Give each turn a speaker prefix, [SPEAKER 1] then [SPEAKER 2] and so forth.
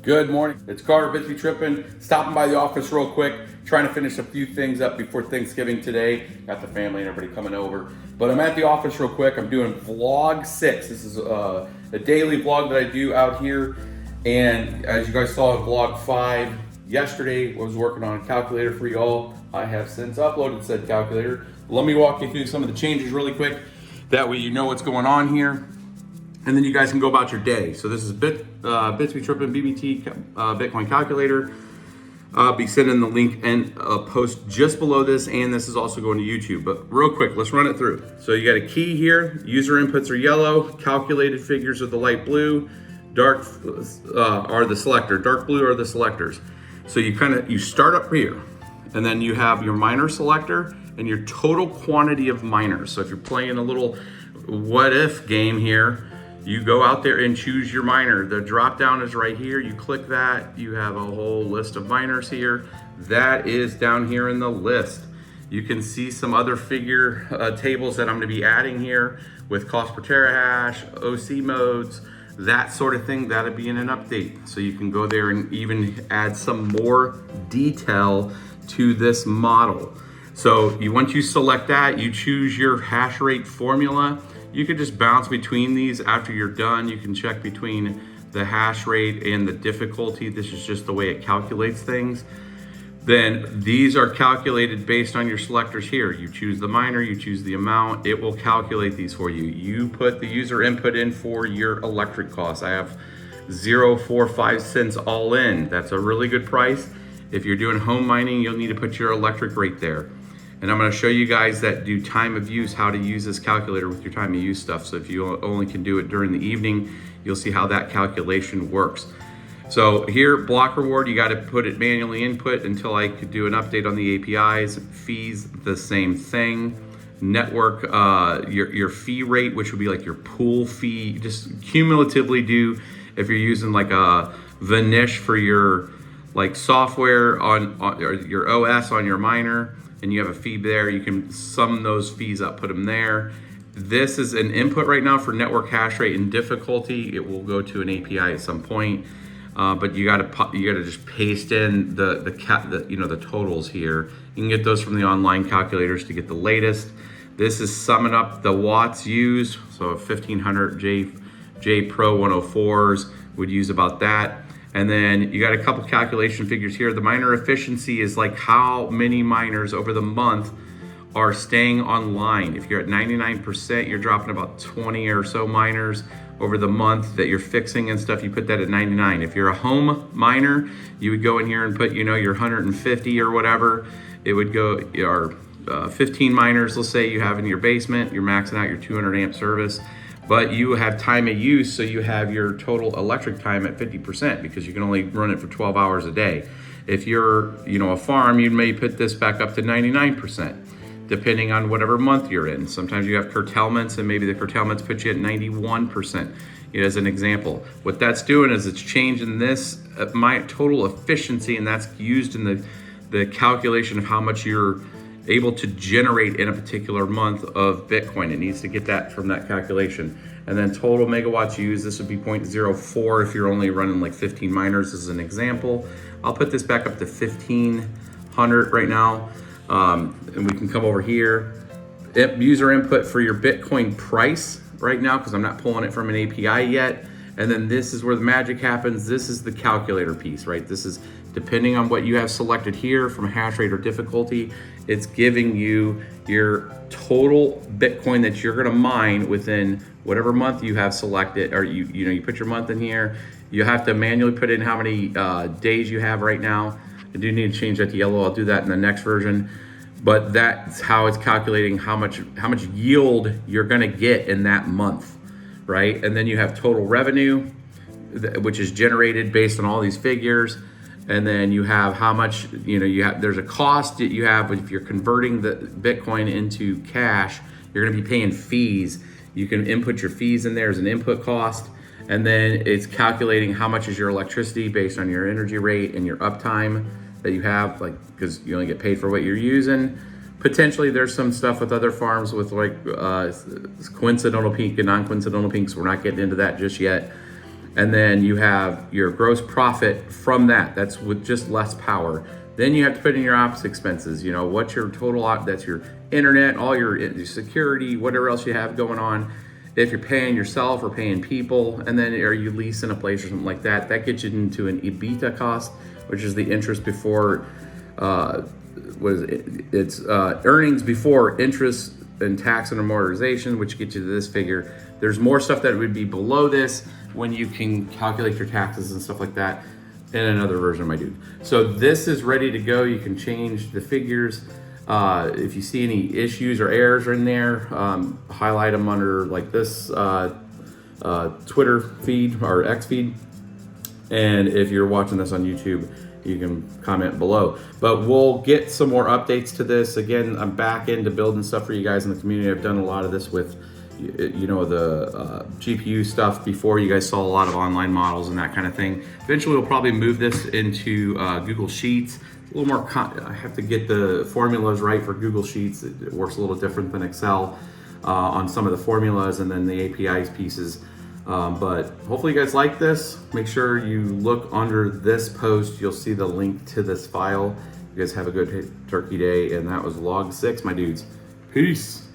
[SPEAKER 1] Good morning. It's Carter, BitsBeTrippin, stopping by the office real quick, trying to finish a few things up before Thanksgiving today. Got the family and everybody coming over. But I'm at the office real quick. I'm doing vlog 6. This is a daily vlog that I do out here. And as you guys saw in vlog 5, yesterday I was working on a calculator for y'all. I have since uploaded said calculator. Let me walk you through some of the changes really quick. That way you know what's going on here. And then you guys can go about your day. So this is BitsBeTrippin BBT Bitcoin calculator. I'll be sending the link and a post just below this, and this is also going to YouTube. But real quick, let's run it through. So you got a key here. User inputs are yellow. Calculated figures are the light blue. Dark are the selector. Dark blue are the selectors. So you start up here, and then you have your miner selector and your total quantity of miners. So if you're playing a little what if game here, you go out there and choose your miner. The drop down is right here. You click that, you have a whole list of miners here. That is down here in the list. You can see some other figure tables that I'm gonna be adding here with cost per terahash, OC modes, that sort of thing. That'll be in an update. So you can go there and even add some more detail to this model. So once you select that, you choose your hash rate formula. You could just bounce between these after you're done. You can check between the hash rate and the difficulty. This is just the way it calculates things. Then these are calculated based on your selectors here. You choose the miner, you choose the amount, it will calculate these for you. You put the user input in for your electric costs. I have 0.45 cents all in. That's a really good price. If you're doing home mining, you'll need to put your electric rate there. And I'm gonna show you guys that do time of use, how to use this calculator with your time of use stuff. So if you only can do it during the evening, you'll see how that calculation works. So here, block reward, you gotta put it manually input until I could do an update on the APIs. Fees, the same thing. Network, your fee rate, which would be like your pool fee, just cumulatively do, if you're using like a Vanish for your like software on or your OS on your miner, and you have a fee there, you can sum those fees up, put them there. This is an input right now for network hash rate and difficulty. It will go to an API at some point, but you gotta just paste in the totals here. You can get those from the online calculators to get the latest. This is summing up the watts used. So 1500 J Pro 104s would use about that. And then you got a couple calculation figures here. The miner efficiency is like how many miners over the month are staying online. If you're at 99%, you're dropping about 20 or so miners over the month that you're fixing and stuff. You put that at 99. If you're a home miner, you would go in here and put, your 150 or whatever. It would go, 15 miners, let's say you have in your basement, you're maxing out your 200 amp service. But you have time of use, so you have your total electric time at 50% because you can only run it for 12 hours a day. If you're, a farm, you may put this back up to 99%, depending on whatever month you're in. Sometimes you have curtailments, and maybe the curtailments put you at 91%, as an example. What that's doing is it's changing this, my total efficiency, and that's used in the calculation of how much you're able to generate in a particular month of Bitcoin. It needs to get that from that calculation. And then total megawatts used, this would be 0.04 if you're only running like 15 miners as an example. I'll put this back up to 1500 right now. And we can come over here. User input for your Bitcoin price right now, because I'm not pulling it from an API yet. And then this is where the magic happens. This is the calculator piece, right? This is depending on what you have selected here from hash rate or difficulty, it's giving you your total Bitcoin that you're gonna mine within whatever month you have selected, or you put your month in here. You have to manually put in how many days you have right now. I do need to change that to yellow. I'll do that in the next version. But that's how it's calculating how much yield you're gonna get in that month, right? And then you have total revenue, which is generated based on all these figures. And then you have how much, there's a cost that you have if you're converting the Bitcoin into cash, you're gonna be paying fees. You can input your fees in there as an input cost. And then it's calculating how much is your electricity based on your energy rate and your uptime that you have, like, because you only get paid for what you're using. Potentially there's some stuff with other farms with like coincidental peak and non-coincidental peaks. We're not getting into that just yet. And then you have your gross profit from that. That's with just less power. Then you have to put in your ops expenses. You know, what's your total that's your internet, all your security, whatever else you have going on. If you're paying yourself or paying people, and then are you leasing a place or something like that, that gets you into an EBITDA cost, which is the interest before, it's earnings before interest and tax and amortization, which gets you to this figure. There's more stuff that would be below this when you can calculate your taxes and stuff like that in another version, my dude. So this is ready to go. You can change the figures. If you see any issues or errors in there, highlight them under like this Twitter feed or X feed. And if you're watching this on YouTube, you can comment below. But we'll get some more updates to this. Again, I'm back into building stuff for you guys in the community. I've done a lot of this with, you know, the GPU stuff before. You guys saw a lot of online models and that kind of thing. Eventually, we'll probably move this into Google Sheets. A little more, I have to get the formulas right for Google Sheets. It works a little different than Excel on some of the formulas and then the APIs pieces. But hopefully you guys like this. Make sure you look under this post. You'll see the link to this file. You guys have a good turkey day. And that was log 6, my dudes. Peace.